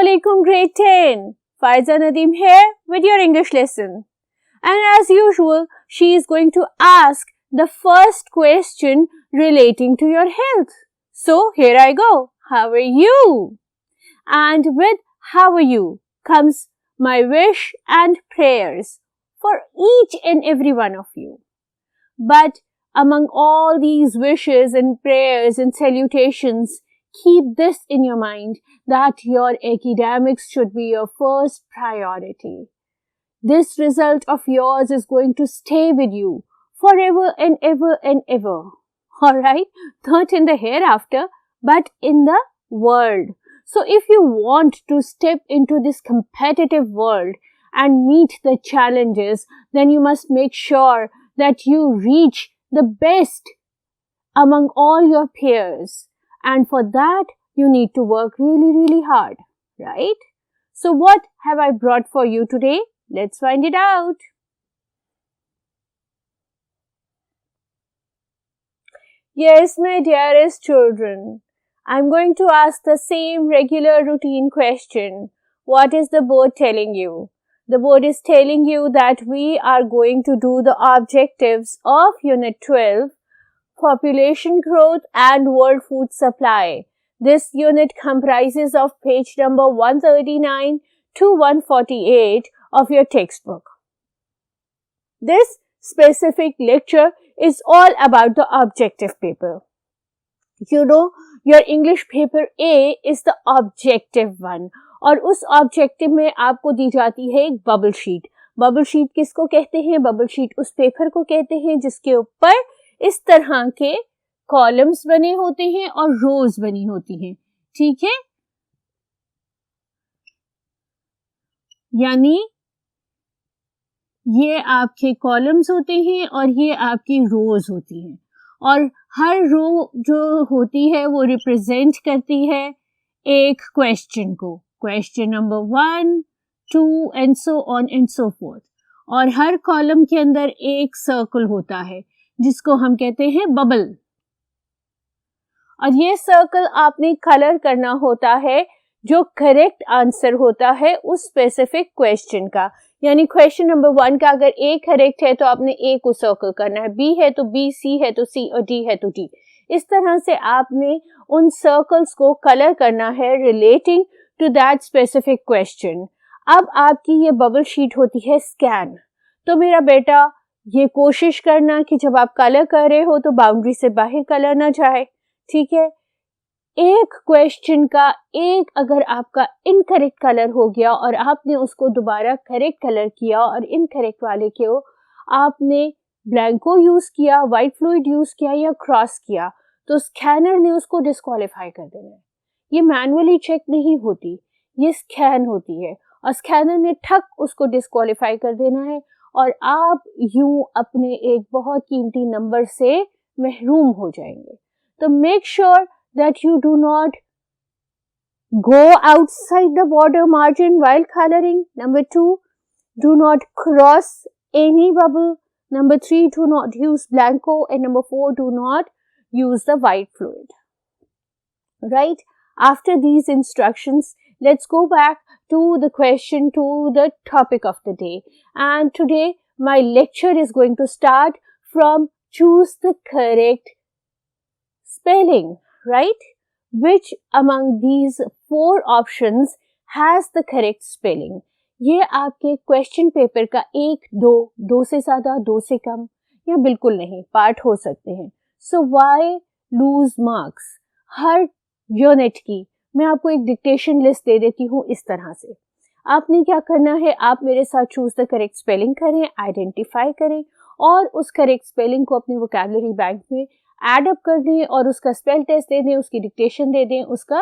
Assalamualaikum grade 10. Faiza Nadeem here with your English lesson. And as usual, she is going to ask the first question relating to your health. So here I go. How are you? And with how are you comes my wish and prayers for each and every one of you. But among all these wishes and prayers and salutations, keep this in your mind that your academics should be your first priority. This result of yours is going to stay with you forever and ever and ever. Alright? Not in the hereafter, but in the world. So if you want to step into this competitive world and meet the challenges, then you must make sure that you reach the best among all your peers. And for that, you need to work really, really hard, right? So what have I brought for you today? Let's find it out. Yes, my dearest children, I'm going to ask the same regular routine question. What is the board telling you? The board is telling you that we are going to do the objectives of Unit 12, Population Growth and World Food Supply. This unit comprises of page number 139 to 148 of your textbook. This specific lecture is all about the objective paper. You know, your English paper A is the objective one. और उस objective में आपको दी जाती है एक bubble sheet. Bubble sheet किसको कहते हैं? बबल शीट उस पेपर को कहते हैं जिसके ऊपर इस तरह के कॉलम्स बने होते हैं और रोज बनी होती हैं. ठीक है, यानी ये आपके कॉलम्स होते हैं और ये आपकी रोज होती हैं. और हर रो जो होती है वो रिप्रेजेंट करती है एक क्वेश्चन को. Question number 1, 2 and so on and so fourth. और हर कॉलम के अंदर एक सर्कल होता है जिसको हम कहते हैं बबल. और ये सर्कल आपने कलर करना होता है जो करेक्ट आंसर होता है उस स्पेसिफिक क्वेश्चन का. यानी क्वेश्चन नंबर 1 का अगर ए करेक्ट है तो आपने ए को सर्कल करना है, बी है तो बी, सी है तो सी और डी है तो डी. इस तरह से आपने उन सर्कल्स को कलर करना है relating to that specific question. अब आपकी ये बबल शीट होती है स्कैन. तो मेरा बेटा ये कोशिश करना कि जब आप कलर कर रहे हो तो बाउंड्री से बाहर कलर ना जाए. ठीक है, एक क्वेश्चन का एक अगर आपका इनकरेक्ट कलर हो गया और आपने उसको दोबारा करेक्ट कलर किया और इनकरेक्ट वाले को आपने ब्लैंको यूज किया, व्हाइट फ्लूइड यूज किया या क्रॉस किया, तो स्कैनर ने उसको डिस्क्वालीफाई कर देना है. ये मैनुअली चेक नहीं होती, ये स्कैन होती है और स्कैनर ने ठक उसको डिस्क्वालीफाई कर देना है और आप यूं अपने एक बहुत कीमती नंबर से महरूम हो जाएंगे. तो make sure that you do not go outside the border margin while coloring. Number 2, do not cross any bubble. Number 3, do not use blanco. And number 4, do not use the white fluid. Right? After these instructions, let's go back to the question, to the topic of the day. And today, my lecture is going to start from choose the correct spelling. Right? Which among these 4 options has the correct spelling? ये आपके question paper का 1, 2 से ज़्यादा, 2 से कम या बिल्कुल नहीं part हो सकते हैं. So why lose marks? Her unit की मैं आपको एक डिक्टेशन लिस्ट दे देती हूँ इस तरह से. आपने क्या करना है, आप मेरे साथ चूज द करेक्ट स्पेलिंग करें, आइडेंटिफाई करें और उस करेक्ट स्पेलिंग को अपने वोकैबुलरी बैंक में एड अप कर दें और उसका स्पेल टेस्ट दे दें, उसकी डिक्टेशन दे दें, उसका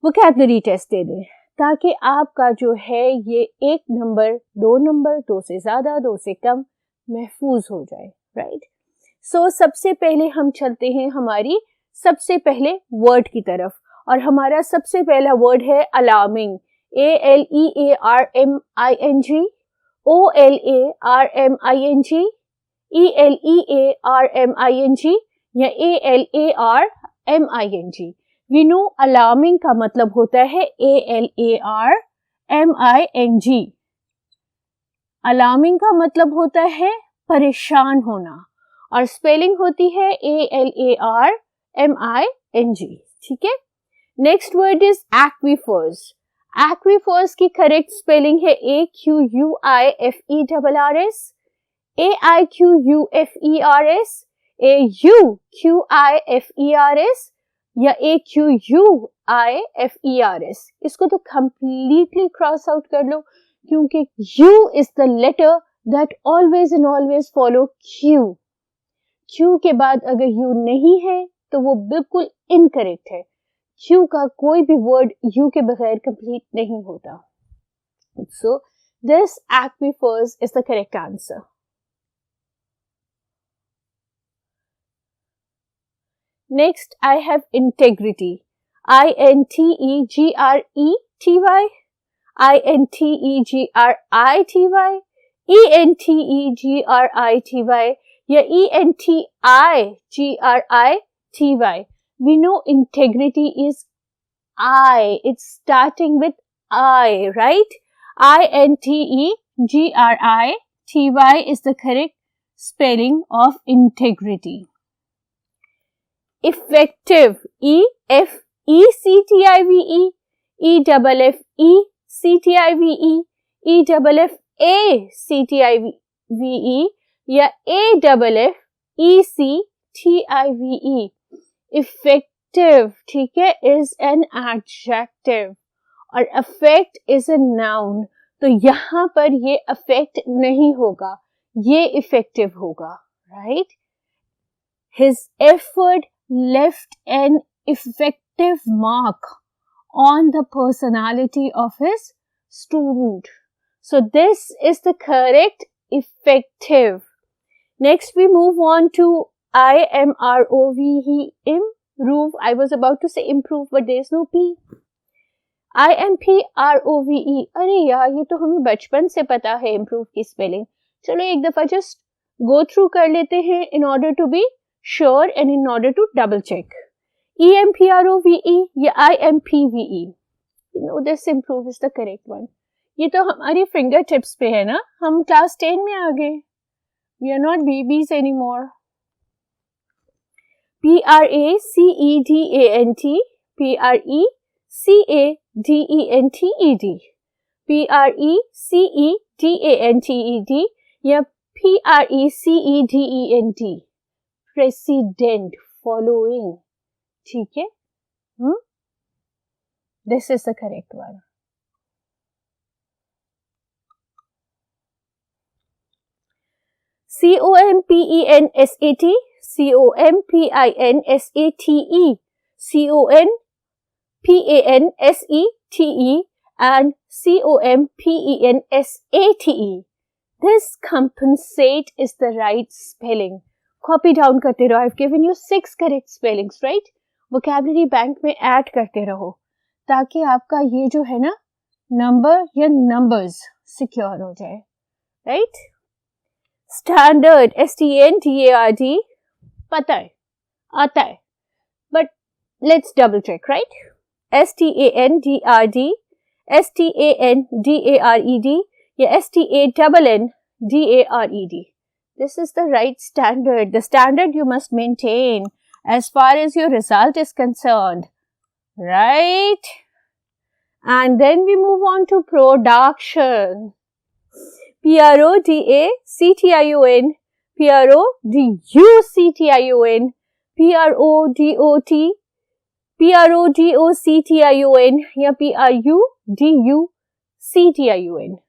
वोकैबुलरी टेस्ट दे दें, ताकि आपका जो है ये 1 नंबर, 2 नंबर, 2 से ज़्यादा, 2 से कम महफूज हो जाए. राइट? सो सबसे पहले हम चलते हैं हमारी सबसे पहले वर्ड की तरफ और हमारा सबसे पहला वर्ड है अलार्मिंग. ALEARMING, OLARMING, ELEARMING या ALARMING. We know alarming का मतलब होता है ALARMING. Alarming का मतलब होता है परेशान होना और स्पेलिंग होती है ALARMING. ठीक है. Next word is aquifers. Aquifers की करेक्ट स्पेलिंग है AQUIFERRS, AIQUFERS, AUQIFERS या AQUIFERS. इसको तो कंप्लीटली क्रॉस आउट कर लो क्योंकि U is the letter that always and always follow Q. Q के बाद अगर U नहीं है तो वो बिल्कुल इनकरेक्ट है. Q का कोई भी वर्ड U के बगैर कंप्लीट नहीं होता. So this aquifers is the correct answer. Next, I have integrity. INTEGRETY, INTEGRITY, ENTEGRITY या ENTIGRITY. We know integrity is I. It's starting with I, right? INTEGRITY is the correct spelling of integrity. Effective. EFFECTIVE, EFFECTIVE, EFFACTIVE या AFFECTIVE. Effective, ठीक है, is an adjective और affect is a noun. तो यहाँ पर ये affect नहीं होगा, ये effective होगा, right? His effort left an effective mark on the personality of his student. So this is the correct effective. Next we move on to IMPROVE. Improve. I was about to say improve, but there is no P. IMPROVE. अरे यार, ये तो हमें बचपन से पता है improve की स्पेलिंग. चलो एक दफा just go through कर लेते हैं in order to be sure and in order to double check. EMPROVE या IMPVE. You know this improve is the correct one. ये तो हमारी फिंगर टिप्स पे है ना, हम क्लास 10 में आ गए. We are not babies anymore. PRACEDANT, PRECADENTED, PRECEDANTED या PRECEDENT. Precedent, following. ठीक है. This is the correct one. COMPENSAT, COMPINSATE, COMPANSETE and COMPENSATE. This compensate is the right spelling. Copy down करते रहो. I've given you 6 correct spellings, right? Vocabulary bank में add करते रहो ताकि आपका ये जो है ना number या numbers secure हो जाए, right? Standard, STANDARD, पता है, आता है, but let's double check, right? STANDRD, STANDARED या STANNDARED. This is the right standard. The standard you must maintain as far as your result is concerned, right? And then we move on to production. PRODACTION, PRODUCTION, PRODOCTION या PRUDUCTION.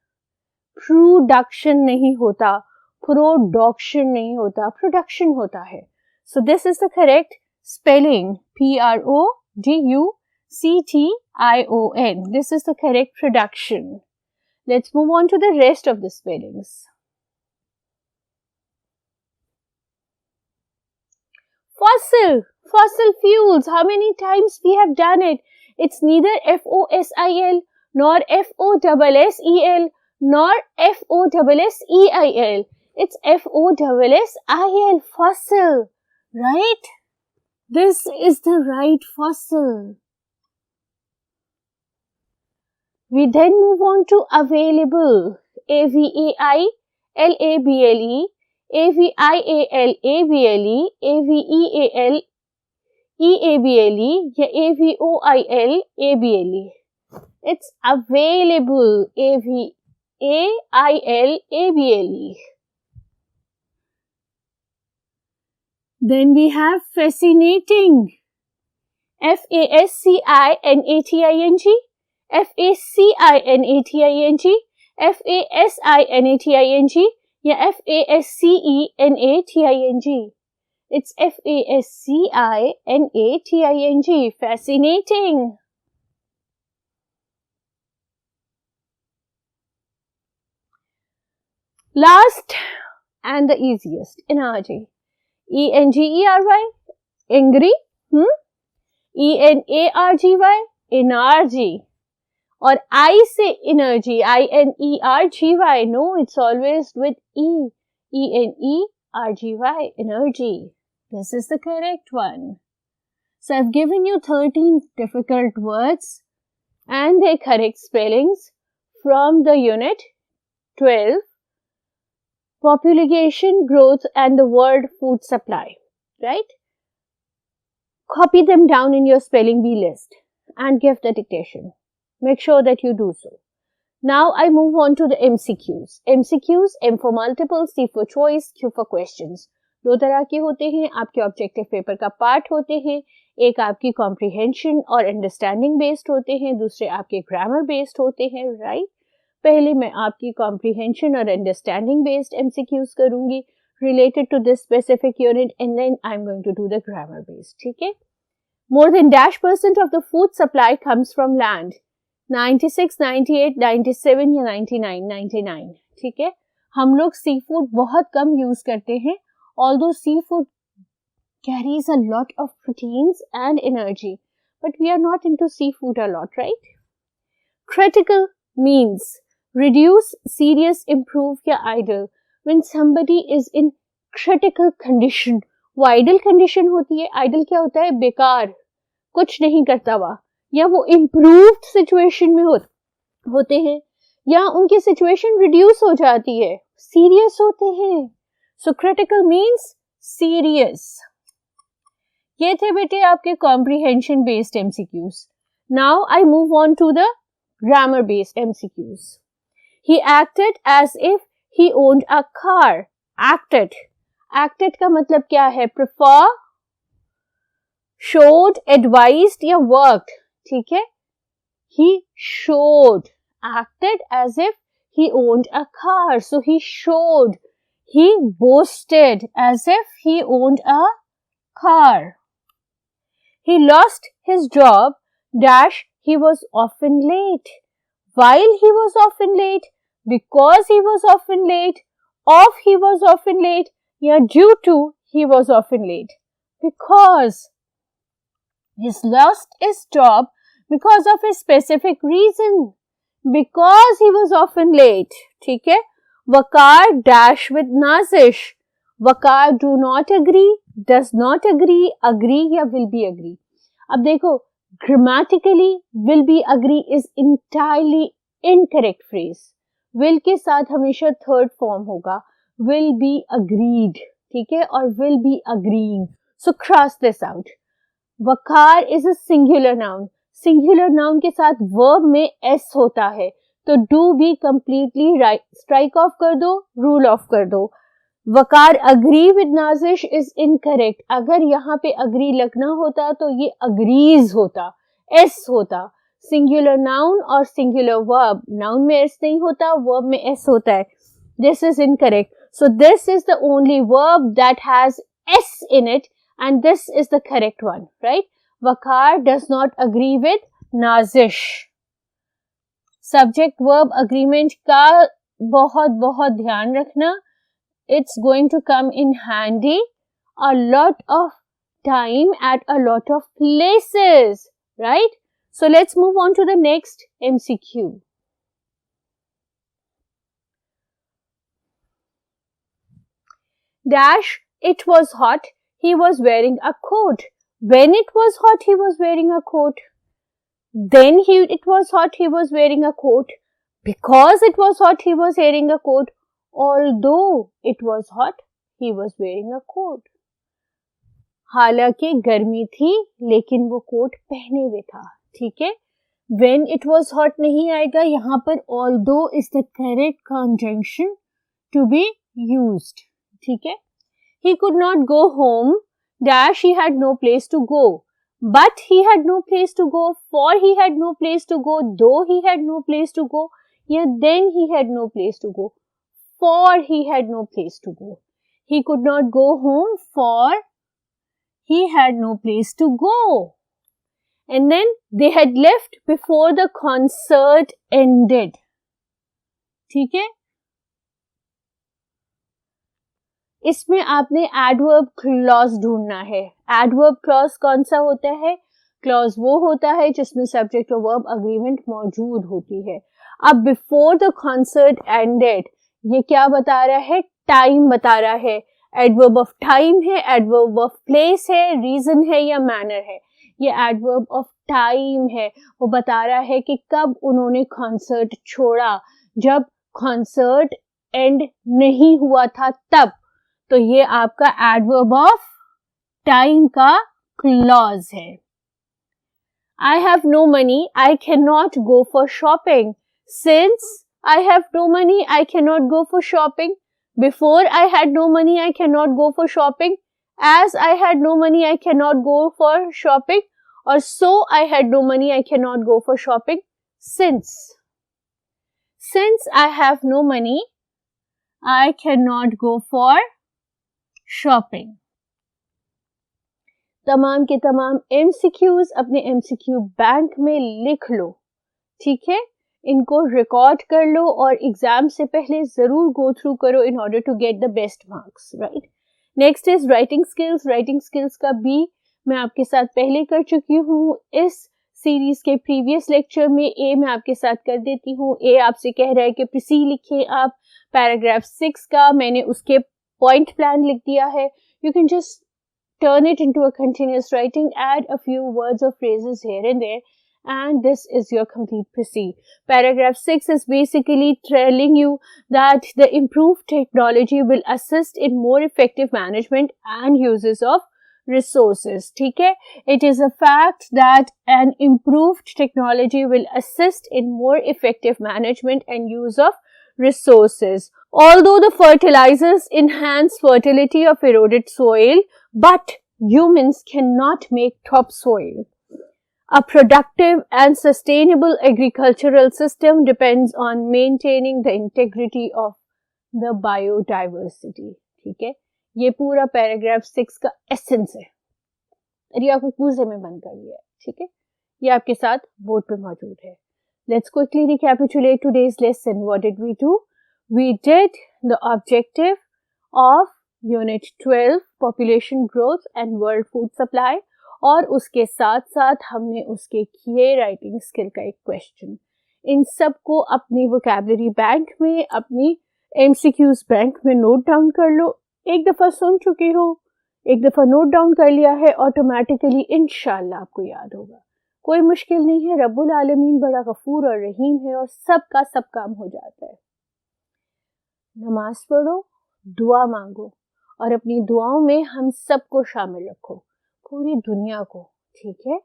Production नहीं होता, production नहीं होता, production होता है. So this is the correct spelling. PRODUCTION. This is the correct production. Let's move on to the rest of the spellings. Fossil. Fossil fuels. How many times we have done it? It's neither FOSIL nor FOSSEL nor FOSSEIL. It's FOSSIL. Fossil. Right? This is the right fossil. We then move on to available. AVAILABLE, AVIALABLE, AVEALEABLE या AVOILABLE. It's available. AVAILABLE. Then we have fascinating. FASCINATING, FACINATING, FASINATING या FASCENATING. It's FASCINATING. Fascinating. Last and the easiest, energy. ENGERY, angry. ENARGY, energy. और I से energy, INERGY. No, it's always with E. ENERGY, energy. This is the correct one. So I've given you 13 difficult words and their correct spellings from the unit 12, population growth and the world food supply, right? Copy them down in your spelling bee list and give the dictation. Make sure that you do so. Now I move on to the MCQs. MCQs, M for multiple, C for choice, Q for questions. दो तरह के होते हैं, आपके objective paper का part होते हैं. एक आपकी कॉम्प्रिहेंशन और अंडरस्टैंडिंग बेस्ड होते हैं, दूसरे आपके ग्रामर बेस्ड होते हैं, राइट? पहले मैं आपकी कॉम्प्रिहेंशन और अंडरस्टैंडिंग बेस्ड MCQs करूंगी related to this specific unit and then I'm going to do the grammar based. ठीक है? More than -% of the food supply comes from land. 96, 98, 97 या 99, 99. ठीक है? हम लोग सी फूड बहुत कम यूज करते हैं, although seafood carries a lot of proteins and energy, but we are not into seafood a lot, right? Critical means reduce, serious, improve या idle. When somebody is in critical condition, वो idle condition होती है. idle क्या होता है? बेकार, कुछ नहीं करता हुआ, या वो improved situation में होते हैं, या उनकी situation reduce हो जाती है, serious होते हैं. So critical means serious. ये थे बेटे आपके comprehension based MCQs. Now I move on to the grammar based MCQs. He acted as if he owned a car. Acted. Acted का मतलब क्या है? Prefer, showed, advised या worked. ठीक है? He showed. Acted as if he owned a car. So he showed. He boasted as if he owned a car. He lost his job dash he was often late. While he was often late, because he was often late, of he was often late, या due to he was often late. Because he's lost his job because of a specific reason. Because he was often late. ठीक है? Waqar dash with Nazish. Waqar do not agree, does not agree, agree या will be agree. अब देखो, grammatically will be agree is entirely incorrect phrase. Will के साथ हमेशा third form होगा. Will be agreed. ठीक है? और will be agreeing. So cross this out. Waqar is a singular noun. Singular noun के साथ verb में s होता है, तो do be completely right. Strike off कर दो, rule off कर दो. Waqar agree with Nazish is incorrect. अगर यहाँ पे agree लगना होता तो ये agrees होता, s होता. Singular noun और singular verb. Noun में s नहीं होता, verb में s होता है. This is incorrect. So this is the only verb that has s in it and this is the correct one, right? Waqar does not agree with Nazish. Subject verb agreement का बहुत ध्यान रखना. It's going to come in handy a lot of time at a lot of places, right? So let's move on to the next MCQ. Dash, it was hot. He was wearing a coat. When it was hot, he was wearing a coat. Then it was hot, he was wearing a coat. Because it was hot, he was wearing a coat. Although it was hot, he was wearing a coat. हालांकि गर्मी थी लेकिन वो coat पहने हुए था. ठीक है. When it was hot नहीं आएगा, यहाँ पर although is the correct conjunction to be used. ठीक है. He could not go home dash he had no place to go. But he had no place to go, for he had no place to go, though he had no place to go, yeah, then he had no place to go, for he had no place to go. He could not go home for he had no place to go. And then they had left before the concert ended. ठीक है. इसमें आपने adverb clause ढूंढना है. Adverb clause कौन सा होता है? क्लॉज वो होता है जिसमें सब्जेक्ट और वर्ब अग्रीमेंट मौजूद होती है. अब बिफोर द कॉन्सर्ट एंडेड, ये क्या बता रहा है? टाइम बता रहा है. एडवर्ब ऑफ टाइम है, एडवर्ब ऑफ प्लेस है, रीजन है या मैनर है. ये एडवर्ब ऑफ टाइम है. वो बता रहा है कि कब उन्होंने कॉन्सर्ट छोड़ा, जब कॉन्सर्ट एंड नहीं हुआ था तब. तो ये आपका एडवर्ब ऑफ टाइम का क्लॉज है. I have no money, I cannot go for shopping. Since I have no money, I cannot go for shopping. Before I had no money, I cannot go for shopping. As I had no money, I cannot go for shopping. Or so I had no money, I cannot go for shopping. Since I have no money, I cannot go for shopping. तमाम के तमाम MCQs अपने MCQ bank में लिख लो. ठीक है. इनको record कर लो और एग्जाम से पहले जरूर गो थ्रू करो in order to get the best marks. Right. Next is writing skills. Writing skills का भी मैं आपके साथ पहले कर चुकी हूँ. इस सीरीज के प्रीवियस लेक्चर में ए मैं आपके साथ कर देती हूँ. ए आपसे कह रहा है कि प्रीसी लिखे आप. पैराग्राफ 6 का मैंने उसके पॉइंट प्लान लिख दिया है. You can just turn it into a continuous writing, add a few words or phrases here and there, and this is your complete précis. Paragraph 6 is basically telling you that the improved technology will assist in more effective management and uses of resources. ठीक है. It is a fact that an improved technology will assist in more effective management and use of resources. Although the fertilizers enhance fertility of eroded soil, but humans cannot make topsoil. A productive and sustainable agricultural system depends on maintaining the integrity of the biodiversity. ठीक है. ये पूरा paragraph 6 का essence है. अरे आपको कूजे में बंद कर लिया है. ठीक है. ये आपके साथ बोर्ड पे मौजूद है. Let's quickly recapitulate today's lesson. What did we do? We did the objective of Unit 12, Population Growth and World Food Supply, और उसके साथ साथ हमने उसके किए राइटिंग स्किल का एक क्वेश्चन. इन सब को अपनी वोकैबुलरी बैंक में, अपनी MCQs बैंक में नोट डाउन कर लो. एक दफ़ा सुन चुके हो, एक दफ़ा नोट डाउन कर लिया है, ऑटोमेटिकली इंशाल्लाह आपको याद होगा. कोई मुश्किल नहीं है. रब्बुल आलमीन बड़ा गफूर और रहीम है और सबका सब काम हो जाता है. नमाज पढ़ो, दुआ मांगो और अपनी दुआओं में हम सबको शामिल रखो, पूरी दुनिया को. ठीक है.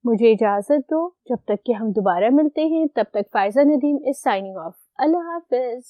मुझे इजाजत दो. जब तक कि हम दोबारा मिलते हैं तब तक Faiza Nadeem is signing off. Allah Hafiz.